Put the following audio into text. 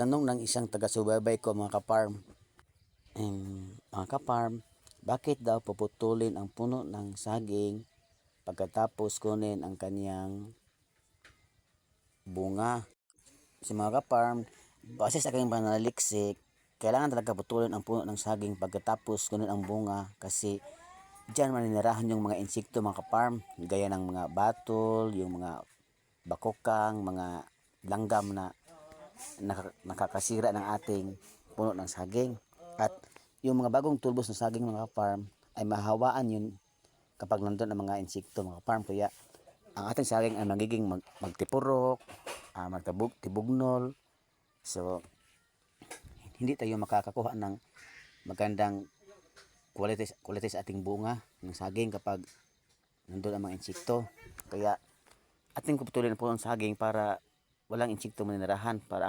Tanong ng isang taga-subaybay ko mga kaparm. Mga kaparm, bakit daw puputulin ang puno ng saging pagkatapos kunin ang kaniyang bunga? Si mga kaparm, base sa aking pananaliksik, kailangan talaga putulin ang puno ng saging pagkatapos kunin ang bunga kasi diyan maninirahan yung mga insekto mga kaparm, gaya ng mga batol, yung mga bakokang, mga langgam na nakakasira ng ating puno ng saging. At yung mga bagong tulbos ng saging mga farm ay mahawaan yun kapag nandun ang mga insekto mga farm. Kaya ang ating saging ay magiging magtipurok, magtibugnol. So hindi tayo makakakuha ng magandang quality sa ating bunga ng saging kapag nandun ang mga insekto. Kaya ating puputulin po ang saging para walang insekto maninirahan, para